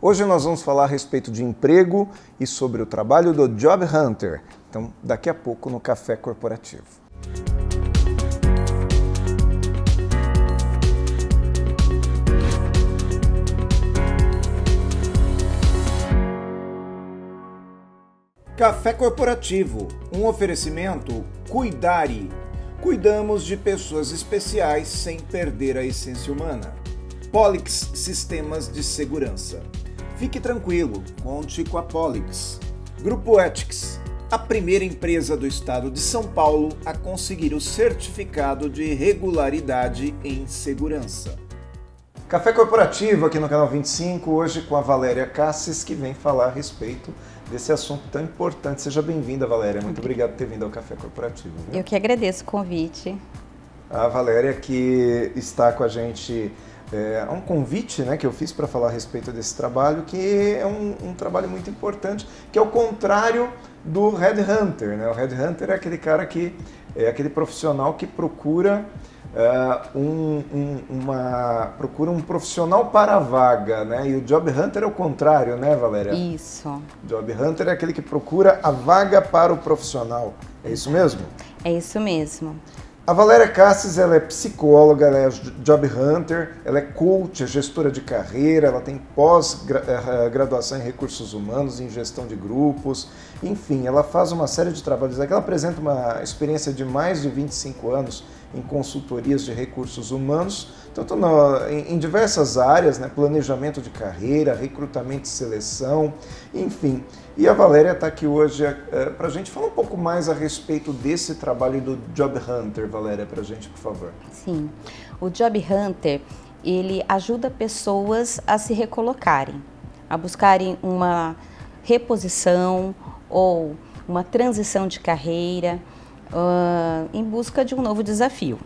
Hoje nós vamos falar a respeito de emprego e sobre o trabalho do Job Hunter. Então, daqui a pouco no Café Corporativo. Café Corporativo, um oferecimento Cuidare. Cuidamos de pessoas especiais sem perder a essência humana. Polix Sistemas de Segurança. Fique tranquilo, conte com a Polix. Grupo Ethics, a primeira empresa do estado de São Paulo a conseguir o certificado de regularidade em segurança. Café Corporativo aqui no canal 25, hoje com a Valéria Cassis, que vem falar a respeito desse assunto tão importante. Seja bem-vinda, Valéria. Muito obrigado por ter vindo ao Café Corporativo. Viu? Eu que agradeço o convite. A Valéria que está com a gente... É um convite, né, que eu fiz para falar a respeito desse trabalho, que é um trabalho muito importante, que é o contrário do Headhunter, né? O Headhunter é aquele cara que é aquele profissional que procura procura um profissional para a vaga, né? E o Job Hunter é o contrário, né, Valéria? Isso. Job Hunter é aquele que procura a vaga para o profissional. É isso mesmo? É isso mesmo. A Valéria Cassis, ela é psicóloga, ela é Job Hunter, ela é coach, é gestora de carreira, ela tem pós-graduação em recursos humanos, em gestão de grupos, enfim, ela faz uma série de trabalhos. Ela apresenta uma experiência de mais de 25 anos em consultorias de recursos humanos, tanto em diversas áreas, né, planejamento de carreira, recrutamento e seleção, enfim. E a Valéria está aqui hoje para a gente falar um pouco mais a respeito desse trabalho do Job Hunter. Valéria, para a gente, por favor. Sim, o Job Hunter, ele ajuda pessoas a se recolocarem, a buscarem uma reposição ou uma transição de carreira, em busca de um novo desafio.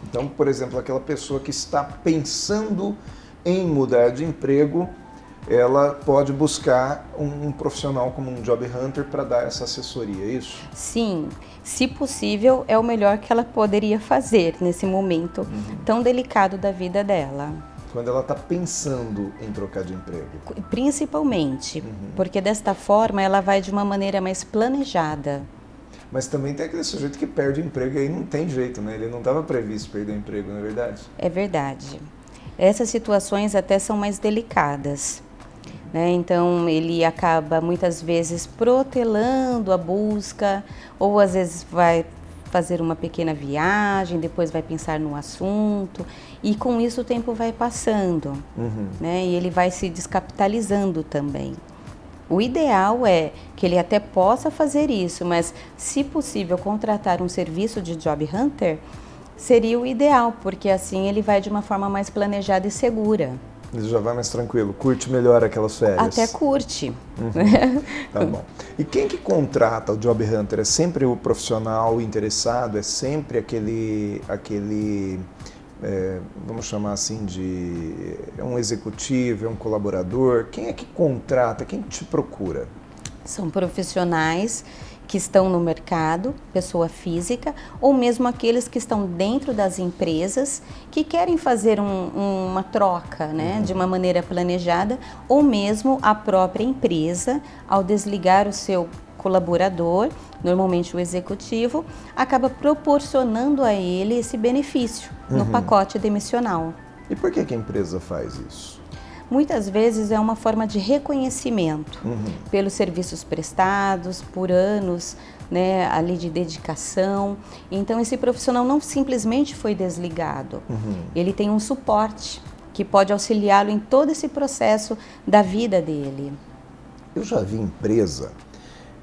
Então, por exemplo, aquela pessoa que está pensando em mudar de emprego, ela pode buscar um profissional como um Job Hunter para dar essa assessoria, é isso? Sim, se possível, é o melhor que ela poderia fazer nesse momento tão delicado da vida dela. Quando ela está pensando em trocar de emprego? Principalmente, porque desta forma ela vai de uma maneira mais planejada. Mas também tem aquele sujeito que perde o emprego e aí não tem jeito, né? Ele não estava previsto perder o emprego, não é verdade? É verdade. Essas situações até são mais delicadas, né? Então ele acaba muitas vezes protelando a busca, ou às vezes vai fazer uma pequena viagem, depois vai pensar no assunto, e com isso o tempo vai passando, né? E ele vai se descapitalizando também. O ideal é que ele até possa fazer isso, mas se possível contratar um serviço de Job Hunter, seria o ideal, porque assim ele vai de uma forma mais planejada e segura. Ele já vai mais tranquilo, curte melhor aquelas férias. Até curte. Tá bom. E quem que contrata o Job Hunter? É sempre o profissional interessado? É sempre aquele vamos chamar assim é um executivo, é um colaborador? Quem é que contrata? Quem te procura? São profissionais que estão no mercado, pessoa física, ou mesmo aqueles que estão dentro das empresas que querem fazer uma troca, né, de uma maneira planejada, ou mesmo a própria empresa, ao desligar o seu colaborador, normalmente o executivo, acaba proporcionando a ele esse benefício no pacote demissional. E por que a empresa faz isso? Muitas vezes é uma forma de reconhecimento pelos serviços prestados, por anos, né, ali de dedicação. Então esse profissional não simplesmente foi desligado, ele tem um suporte que pode auxiliá-lo em todo esse processo da vida dele. Eu já vi empresa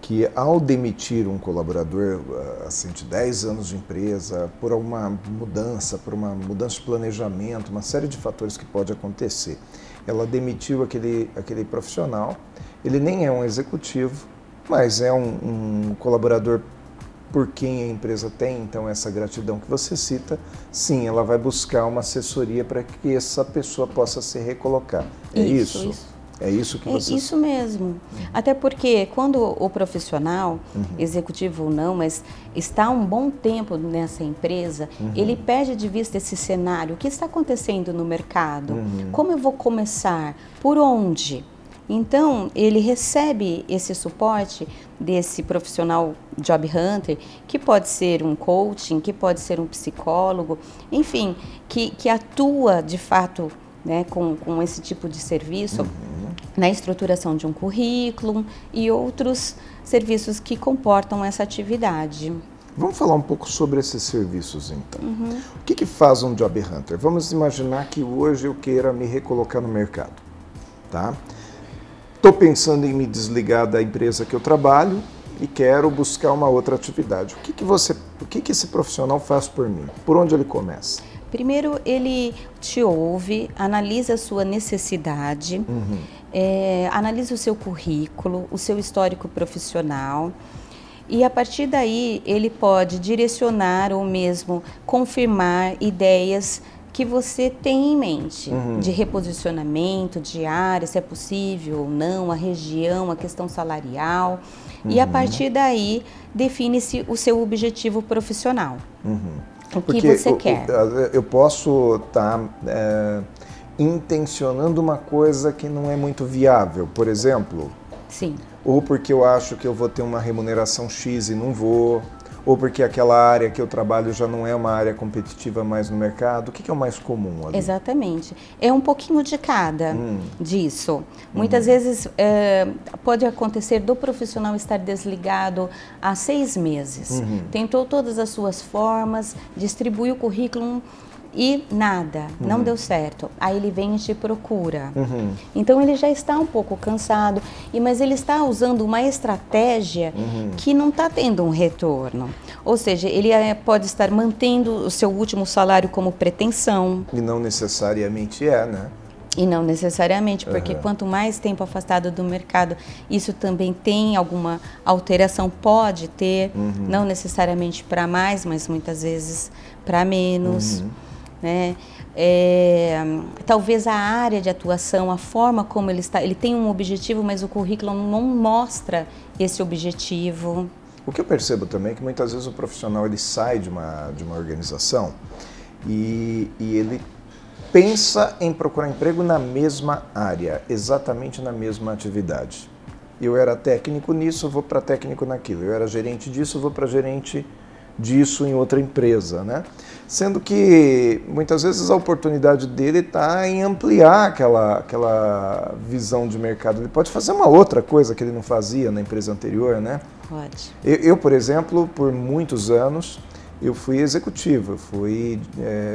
que ao demitir um colaborador, assim, de 10 anos de empresa, por uma mudança de planejamento, uma série de fatores que pode acontecer, ela demitiu aquele profissional, ele nem é um executivo, mas é um colaborador por quem a empresa tem, então, essa gratidão que você cita, sim, ela vai buscar uma assessoria para que essa pessoa possa se recolocar. É isso? É isso que você... É isso mesmo. Até porque quando o profissional, executivo ou não, mas está um bom tempo nessa empresa, ele perde de vista esse cenário. O que está acontecendo no mercado? Como eu vou começar? Por onde? Então, ele recebe esse suporte desse profissional Job Hunter, que pode ser um coaching, que pode ser um psicólogo, enfim, que atua de fato, né, com esse tipo de serviço na estruturação de um currículo e outros serviços que comportam essa atividade. Vamos falar um pouco sobre esses serviços, então. O que faz um Job Hunter? Vamos imaginar que hoje eu queira me recolocar no mercado, tá? Estou pensando em me desligar da empresa que eu trabalho e quero buscar uma outra atividade. O que esse profissional faz por mim? Por onde ele começa? Primeiro, ele te ouve, analisa a sua necessidade, analisa o seu currículo, o seu histórico profissional. E a partir daí ele pode direcionar ou mesmo confirmar ideias que você tem em mente, de reposicionamento, de área, se é possível ou não, a região, a questão salarial. E a partir daí define-se o seu objetivo profissional. O que você quer. Eu posso estar intencionando uma coisa que não é muito viável, por exemplo. Sim. Ou porque eu acho que eu vou ter uma remuneração X e não vou, ou porque aquela área que eu trabalho já não é uma área competitiva mais no mercado. O que é o mais comum ali? Exatamente. É um pouquinho de cada disso. Muitas vezes pode acontecer do profissional estar desligado há 6 meses. Tentou todas as suas formas, distribuiu o currículo e nada, não deu certo. Aí ele vem e te procura. Então ele já está um pouco cansado, mas ele está usando uma estratégia que não está tendo um retorno. Ou seja, ele pode estar mantendo o seu último salário como pretensão. E não necessariamente é, né? E não necessariamente, porque quanto mais tempo afastado do mercado, isso também tem alguma alteração, pode ter, não necessariamente para mais, mas muitas vezes para menos. Né? Talvez a área de atuação, a forma como ele está, ele tem um objetivo, mas o currículo não mostra esse objetivo. O que eu percebo também é que muitas vezes o profissional ele sai de uma organização e ele pensa em procurar emprego na mesma área, exatamente na mesma atividade. Eu era técnico nisso, vou para técnico naquilo. Eu era gerente disso, vou para gerente disso em outra empresa, né? Sendo que muitas vezes a oportunidade dele está em ampliar aquela visão de mercado. Ele pode fazer uma outra coisa que ele não fazia na empresa anterior, né? Pode. Eu, por exemplo, por muitos anos, eu fui executivo, eu fui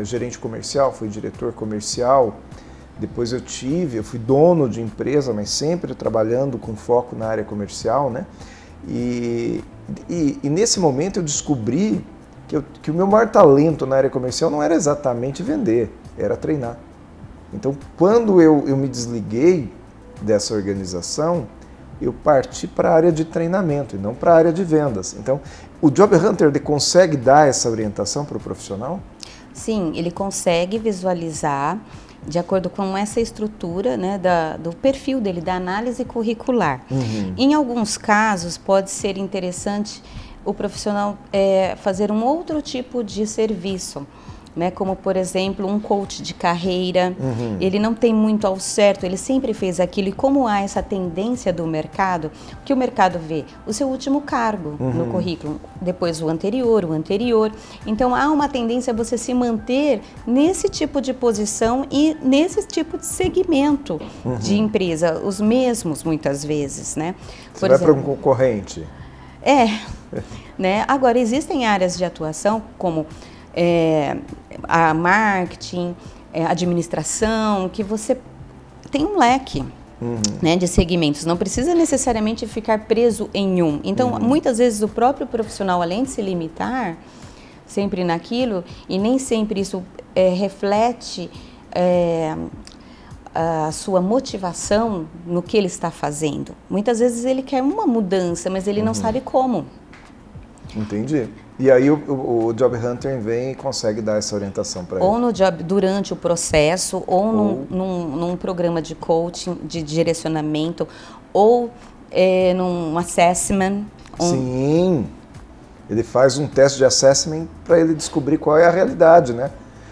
gerente comercial, fui diretor comercial. Depois eu fui dono de empresa, mas sempre trabalhando com foco na área comercial, né? E nesse momento eu descobri que o meu maior talento na área comercial não era exatamente vender, era treinar. Então, quando eu me desliguei dessa organização, eu parti para a área de treinamento e não para a área de vendas. Então, o Job Hunter ele consegue dar essa orientação para o profissional? Sim, ele consegue visualizar de acordo com essa estrutura, né, do perfil dele, da análise curricular. Em alguns casos, pode ser interessante o profissional fazer um outro tipo de serviço, né, como, por exemplo, um coach de carreira. Ele não tem muito ao certo, ele sempre fez aquilo. E como há essa tendência do mercado, o que o mercado vê? O seu último cargo no currículo, depois o anterior. Então, há uma tendência a você se manter nesse tipo de posição e nesse tipo de segmento de empresa, os mesmos, muitas vezes, né? Você vai para um concorrente. Né? Agora, existem áreas de atuação como a marketing, administração, que você tem um leque né, de segmentos, não precisa necessariamente ficar preso em um. Então, muitas vezes o próprio profissional, além de se limitar sempre naquilo, e nem sempre isso reflete a sua motivação no que ele está fazendo. Muitas vezes ele quer uma mudança, mas ele não sabe como. Entendi. E aí o Job Hunter vem e consegue dar essa orientação para ele. Ou durante o processo, ou num programa de coaching, de direcionamento, ou num assessment. Sim, ele faz um teste de assessment para ele descobrir qual é a realidade, né?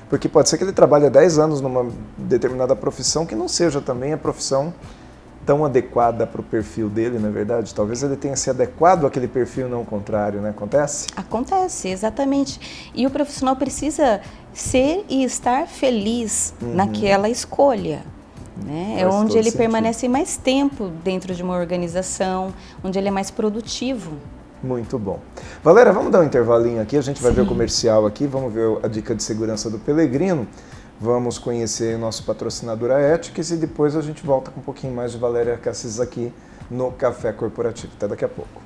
Porque pode ser que ele trabalhe há 10 anos numa determinada profissão que não seja também a profissão tão adequada para o perfil dele, não é verdade? Talvez ele tenha se adequado àquele perfil, não o contrário, né? Acontece? Acontece, exatamente. E o profissional precisa ser e estar feliz naquela escolha. Né? É onde ele permanece mais tempo dentro de uma organização, onde ele é mais produtivo. Muito bom. Valéria, vamos dar um intervalinho aqui, a gente vai ver o comercial aqui, vamos ver a dica de segurança do Pellegrino, vamos conhecer o nosso patrocinador a Ethics e depois a gente volta com um pouquinho mais de Valéria Cassis aqui no Café Corporativo. Até daqui a pouco.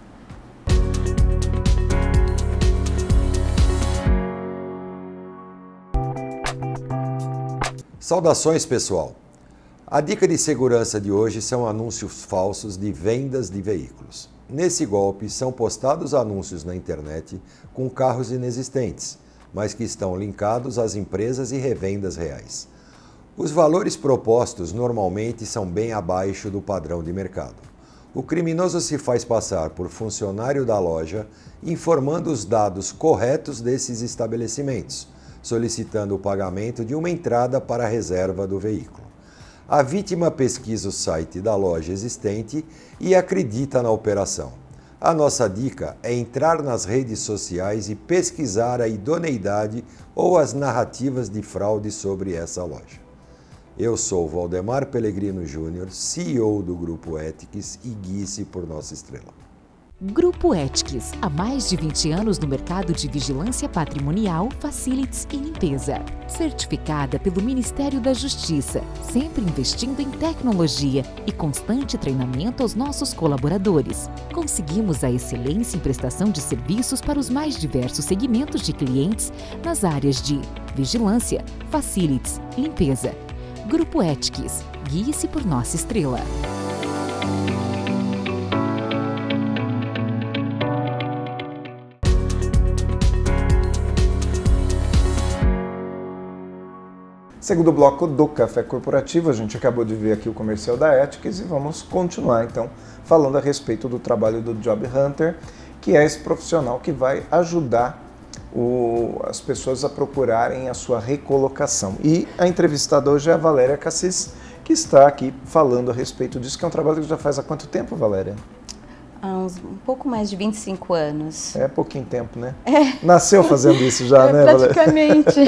Saudações, pessoal! A dica de segurança de hoje são anúncios falsos de vendas de veículos. Nesse golpe, são postados anúncios na internet com carros inexistentes, mas que estão linkados às empresas e revendas reais. Os valores propostos normalmente são bem abaixo do padrão de mercado. O criminoso se faz passar por funcionário da loja, informando os dados corretos desses estabelecimentos, solicitando o pagamento de uma entrada para a reserva do veículo. A vítima pesquisa o site da loja existente e acredita na operação. A nossa dica é entrar nas redes sociais e pesquisar a idoneidade ou as narrativas de fraude sobre essa loja. Eu sou Valdemar Pellegrino Júnior, CEO do Grupo Ethics e guie-se por nossa estrela. Grupo Ethics, há mais de 20 anos no mercado de vigilância patrimonial, facilities e limpeza. Certificada pelo Ministério da Justiça, sempre investindo em tecnologia e constante treinamento aos nossos colaboradores. Conseguimos a excelência em prestação de serviços para os mais diversos segmentos de clientes nas áreas de vigilância, facilities, limpeza. Grupo Ethics, guie-se por nossa estrela. Segundo bloco do Café Corporativo, a gente acabou de ver aqui o comercial da Ethics e vamos continuar então falando a respeito do trabalho do Job Hunter, que é esse profissional que vai ajudar as pessoas a procurarem a sua recolocação. E a entrevistada hoje é a Valéria Cassis, que está aqui falando a respeito disso, que é um trabalho que já faz há quanto tempo, Valéria? Há um pouco mais de 25 anos. É pouquinho tempo, né? Nasceu fazendo isso já, né, Valéria? Praticamente.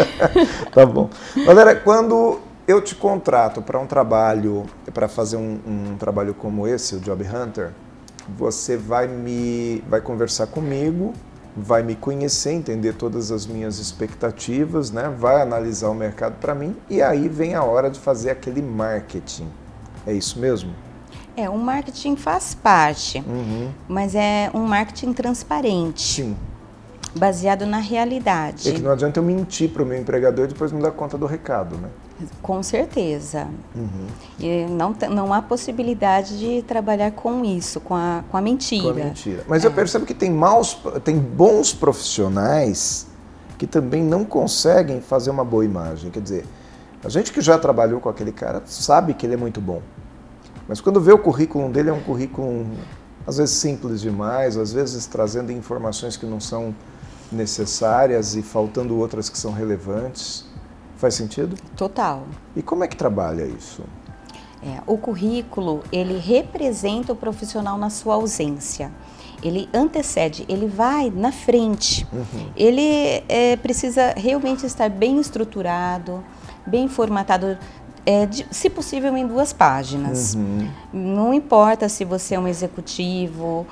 Tá bom. Valéria, quando eu te contrato para um trabalho, para fazer um trabalho como esse, o Job Hunter, você vai conversar comigo, vai me conhecer, entender todas as minhas expectativas, né? Vai analisar o mercado para mim e aí vem a hora de fazer aquele marketing. É isso mesmo? O marketing faz parte, mas é um marketing transparente. Sim. Baseado na realidade. É que não adianta eu mentir para o meu empregador e depois não dar conta do recado, né? Com certeza. E não há possibilidade de trabalhar com isso, com a mentira. Com a mentira. Mas eu percebo que tem bons profissionais que também não conseguem fazer uma boa imagem. Quer dizer, a gente que já trabalhou com aquele cara sabe que ele é muito bom. Mas quando vê o currículo dele, é um currículo às vezes simples demais, às vezes trazendo informações que não são necessárias e faltando outras que são relevantes. Faz sentido? Total. E como é que trabalha isso? O currículo, ele representa o profissional na sua ausência. Ele antecede, ele vai na frente. Ele precisa realmente estar bem estruturado, bem formatado, se possível em 2 páginas. Não importa se você é um executivo,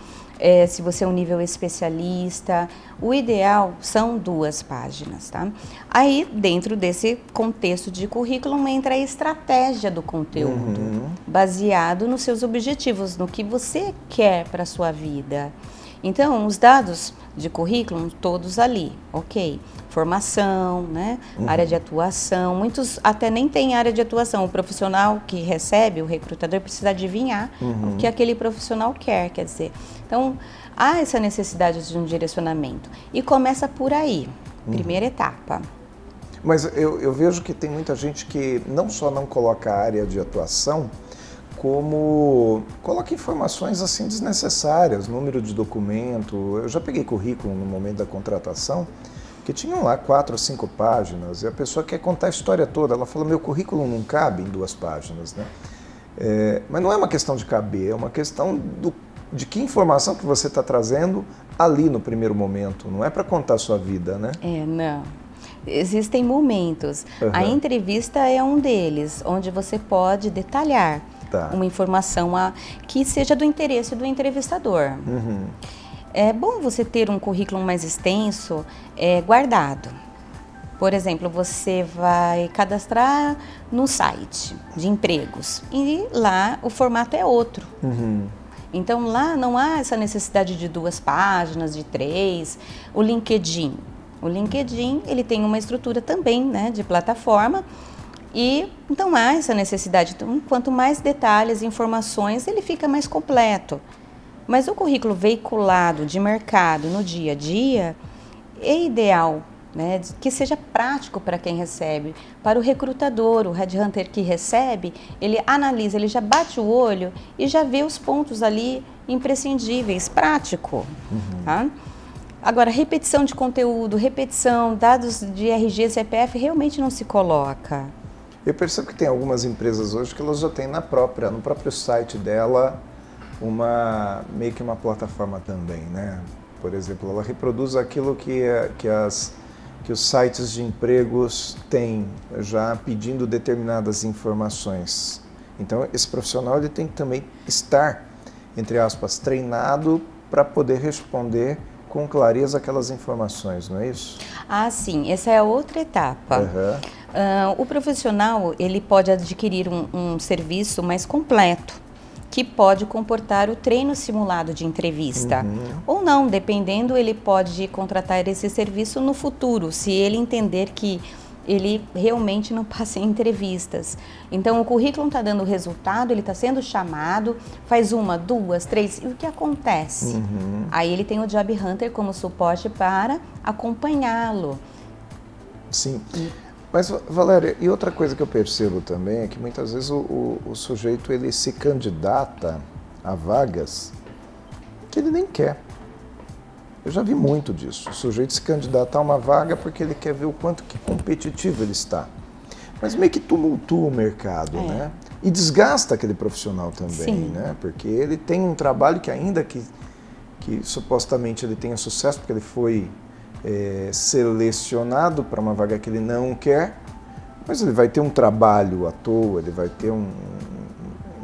se você é um nível especialista, o ideal são 2 páginas, tá? Aí, dentro desse contexto de currículo, entra a estratégia do conteúdo, baseado nos seus objetivos, no que você quer para a sua vida. Então, os dados de currículo, todos ali, ok. Formação, né? Área de atuação, muitos até nem têm área de atuação. O profissional que recebe, o recrutador, precisa adivinhar o que aquele profissional quer dizer. Então, há essa necessidade de um direcionamento. E começa por aí, primeira etapa. Mas eu vejo que tem muita gente que não só não coloca a área de atuação, como coloca informações assim desnecessárias, número de documento. Eu já peguei currículo no momento da contratação, que tinham lá 4 ou 5 páginas, e a pessoa quer contar a história toda. Ela fala, meu currículo não cabe em 2 páginas, né? Mas não é uma questão de caber, é uma questão de que informação que você está trazendo ali no primeiro momento. Não é para contar a sua vida, né? Não. Existem momentos. A entrevista é um deles, onde você pode detalhar uma informação que seja do interesse do entrevistador. É bom você ter um currículo mais extenso guardado. Por exemplo, você vai cadastrar no site de empregos e lá o formato é outro. Então lá não há essa necessidade de 2 páginas, de 3. O LinkedIn, ele tem uma estrutura também, né, de plataforma e então há essa necessidade. Então, quanto mais detalhes, informações, ele fica mais completo. Mas o currículo veiculado de mercado no dia a dia é ideal, né, que seja prático para quem recebe. Para o recrutador, o headhunter que recebe, ele analisa, ele já bate o olho e já vê os pontos ali imprescindíveis, prático. Tá? Agora, repetição de conteúdo, dados de RG, CPF, realmente não se coloca. Eu percebo que tem algumas empresas hoje que elas já têm no próprio site dela, meio que uma plataforma também, né? Por exemplo, ela reproduz aquilo que os sites de empregos têm, já pedindo determinadas informações. Então, esse profissional ele tem que também estar, entre aspas, treinado para poder responder com clareza aquelas informações, não é isso? Sim, essa é a outra etapa. O profissional ele pode adquirir um serviço mais completo, que pode comportar o treino simulado de entrevista. Ou não, dependendo, ele pode contratar esse serviço no futuro, se ele entender que ele realmente não passa em entrevistas. Então, o currículo está dando resultado, ele está sendo chamado, faz 1, 2, 3, e o que acontece? Aí ele tem o Job Hunter como suporte para acompanhá-lo. Sim. Mas, Valéria, e outra coisa que eu percebo também é que muitas vezes o sujeito ele se candidata a vagas que ele nem quer. Eu já vi muito disso. O sujeito se candidata a uma vaga porque ele quer ver o quanto que competitivo ele está. Mas meio que tumultua o mercado, né? E desgasta aquele profissional também, né? Porque ele tem um trabalho que ainda que supostamente ele tenha sucesso, porque ele foi selecionado para uma vaga que ele não quer, mas ele vai ter um trabalho à toa, ele vai ter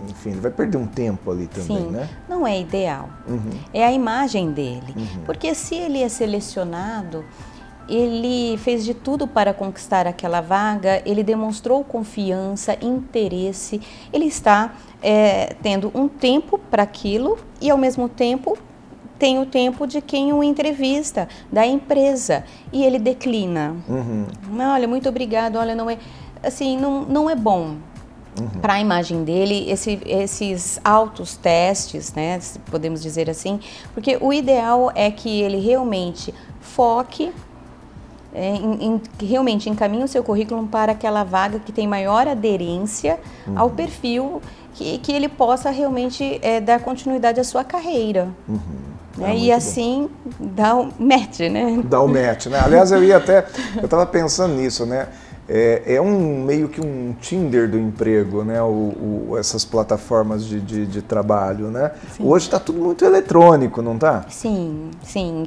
enfim, ele vai perder um tempo ali também, né? Não é ideal. É a imagem dele. Porque se ele é selecionado, ele fez de tudo para conquistar aquela vaga, ele demonstrou confiança, interesse, ele está tendo um tempo para aquilo e ao mesmo tempo tem o tempo de quem o entrevista, da empresa, e ele declina. Olha, muito obrigado, olha, não é, assim, não é bom para a imagem dele esses altos testes, né, podemos dizer assim, porque o ideal é que ele realmente foque, realmente encaminhe o seu currículo para aquela vaga que tem maior aderência ao perfil, que ele possa realmente dar continuidade à sua carreira. E assim dá o match, né? Dá o match, né? Aliás, eu estava pensando nisso, né? Meio que um Tinder do emprego, né? Essas plataformas de trabalho, né? Hoje está tudo muito eletrônico, não está? Sim,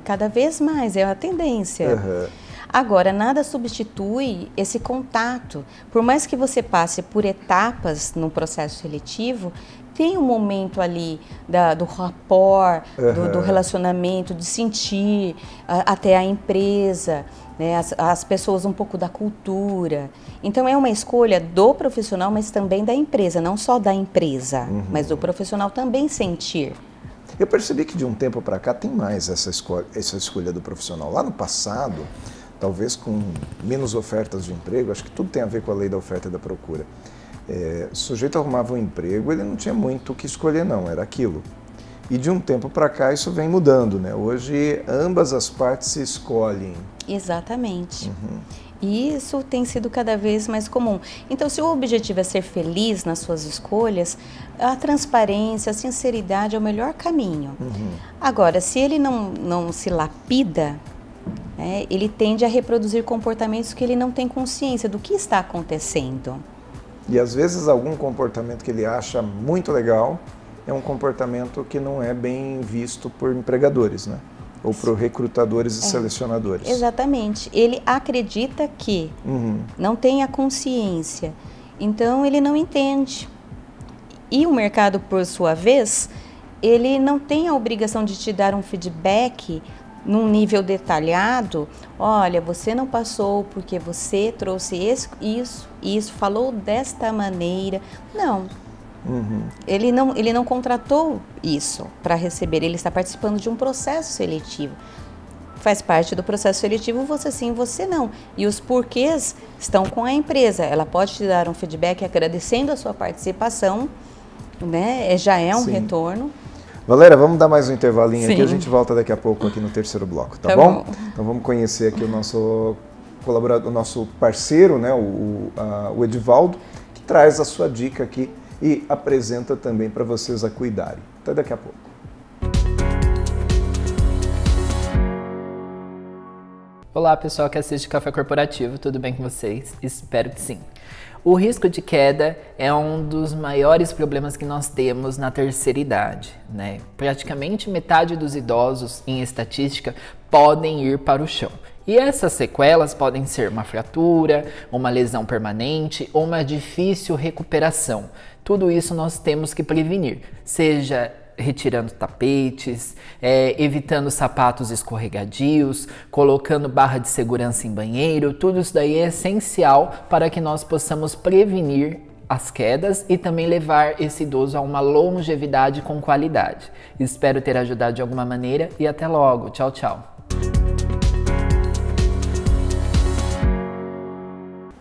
cada vez mais, é a tendência. Agora, nada substitui esse contato. Por mais que você passe por etapas no processo seletivo, tem um momento ali do rapport, do relacionamento, de sentir até a empresa, né, as pessoas, um pouco da cultura. Então é uma escolha do profissional, mas também da empresa, não só da empresa, mas do profissional também sentir. Eu percebi que de um tempo para cá tem mais essa escolha do profissional. Lá no passado, talvez com menos ofertas de emprego, acho que tudo tem a ver com a lei da oferta e da procura. O sujeito arrumava um emprego, ele não tinha muito o que escolher não, era aquilo. E de um tempo para cá isso vem mudando, né? Hoje ambas as partes se escolhem. Exatamente. E isso tem sido cada vez mais comum. Então, se o objetivo é ser feliz nas suas escolhas, a transparência, a sinceridade é o melhor caminho. Agora, se ele não se lapida, ele tende a reproduzir comportamentos que ele não tem consciência do que está acontecendo. E às vezes algum comportamento que ele acha muito legal é um comportamento que não é bem visto por empregadores, né? Ou por recrutadores e selecionadores. Exatamente. Ele acredita que não tem a consciência, então ele não entende. E o mercado, por sua vez, ele não tem a obrigação de te dar um feedback num nível detalhado. Olha, você não passou porque você trouxe isso, falou desta maneira. Não. Ele não contratou isso para receber, ele está participando de um processo seletivo. Faz parte do processo seletivo, você sim, você não. E os porquês estão com a empresa. Ela pode te dar um feedback agradecendo a sua participação, né? Já é um retorno. Valéria, vamos dar mais um intervalinho Sim. aqui, a gente volta daqui a pouco aqui no terceiro bloco, tá bom? Então vamos conhecer aqui o nosso colaborador, o nosso parceiro, né, o Edivaldo, que traz a sua dica aqui e apresenta também para vocês a cuidarem. Até daqui a pouco. Olá pessoal que assiste Café Corporativo, tudo bem com vocês? Espero que sim. O risco de queda é um dos maiores problemas que nós temos na terceira idade, né? Praticamente metade dos idosos, em estatística, podem ir para o chão. E essas sequelas podem ser uma fratura, uma lesão permanente ou uma difícil recuperação. Tudo isso nós temos que prevenir, seja retirando tapetes, evitando sapatos escorregadios, colocando barra de segurança em banheiro. Tudo isso daí é essencial para que nós possamos prevenir as quedas e também levar esse idoso a uma longevidade com qualidade. Espero ter ajudado de alguma maneira e até logo. Tchau, tchau.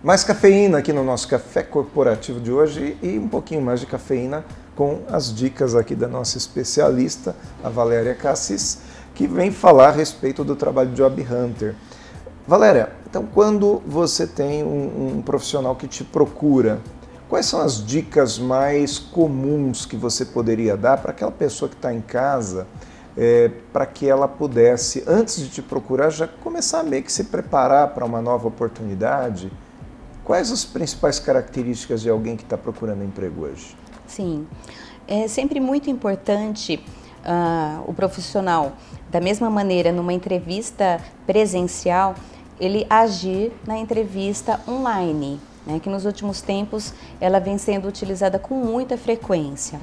Mais cafeína aqui no nosso Café Corporativo de hoje e um pouquinho mais de cafeína com as dicas aqui da nossa especialista, a Valéria Cassis, que vem falar a respeito do trabalho de Job Hunter. Valéria, então quando você tem um profissional que te procura, quais são as dicas mais comuns que você poderia dar para aquela pessoa que está em casa, para que ela pudesse, antes de te procurar, já começar a meio que se preparar para uma nova oportunidade? Quais as principais características de alguém que está procurando emprego hoje? Sim, é sempre muito importante o profissional, da mesma maneira, numa entrevista presencial, ele agir na entrevista online, né, que nos últimos tempos ela vem sendo utilizada com muita frequência.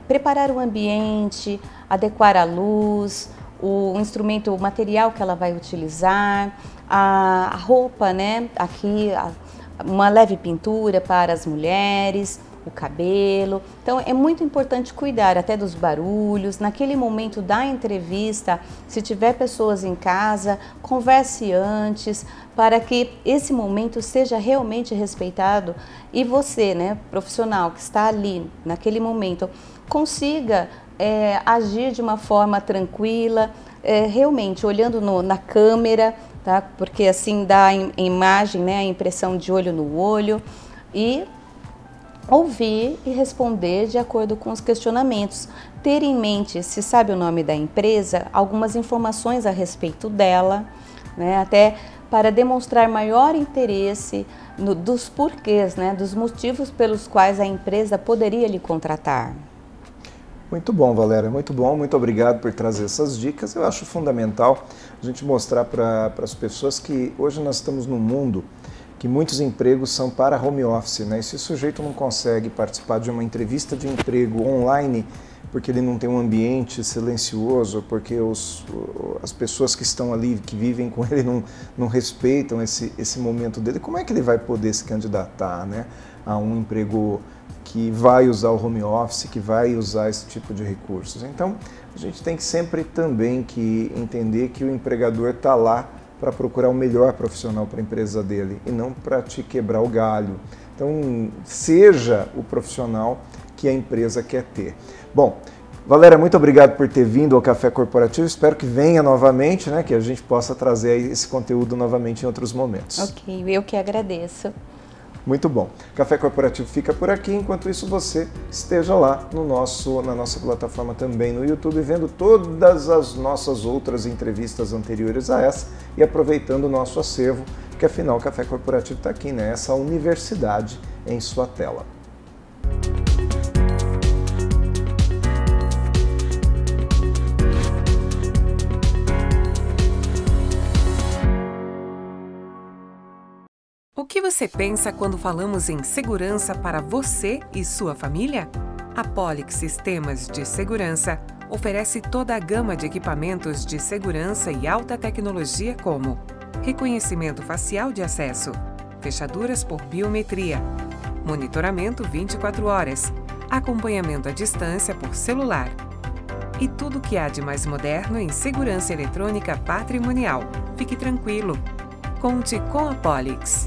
Preparar o ambiente, adequar a luz, o instrumento, o material que ela vai utilizar, a roupa, né? Aqui uma leve pintura para as mulheres, o cabelo. Então é muito importante cuidar até dos barulhos. Naquele momento da entrevista, se tiver pessoas em casa, converse antes para que esse momento seja realmente respeitado e você, né, profissional que está ali naquele momento, consiga agir de uma forma tranquila, realmente olhando na câmera, tá? Porque assim dá a imagem, né, a impressão de olho no olho, e ouvir e responder de acordo com os questionamentos. Ter em mente, se sabe o nome da empresa, algumas informações a respeito dela, né, até para demonstrar maior interesse dos porquês, né, dos motivos pelos quais a empresa poderia lhe contratar. Muito bom, Valéria, muito bom, muito obrigado por trazer essas dicas. Eu acho fundamental a gente mostrar para as pessoas que hoje nós estamos num mundo que muitos empregos são para home office, né? E se o sujeito não consegue participar de uma entrevista de emprego online porque ele não tem um ambiente silencioso, porque as pessoas que estão ali, que vivem com ele, não respeitam esse momento dele, como é que ele vai poder se candidatar, né, a um emprego que vai usar o home office, que vai usar esse tipo de recursos? Então, a gente tem que sempre também que entender que o empregador está lá para procurar o melhor profissional para a empresa dele e não para te quebrar o galho. Então, seja o profissional que a empresa quer ter. Bom, Valéria, muito obrigado por ter vindo ao Café Corporativo. Espero que venha novamente, né, que a gente possa trazer esse conteúdo novamente em outros momentos. Ok, eu que agradeço. Muito bom. Café Corporativo fica por aqui. Enquanto isso, você esteja lá na nossa plataforma também no YouTube, vendo todas as nossas outras entrevistas anteriores a essa e aproveitando o nosso acervo, que afinal o Café Corporativo está aqui, né? Essa universidade em sua tela. O que você pensa quando falamos em segurança para você e sua família? A Polix Sistemas de Segurança oferece toda a gama de equipamentos de segurança e alta tecnologia como reconhecimento facial de acesso, fechaduras por biometria, monitoramento 24 horas, acompanhamento à distância por celular e tudo o que há de mais moderno em segurança eletrônica patrimonial. Fique tranquilo. Conte com a Polix.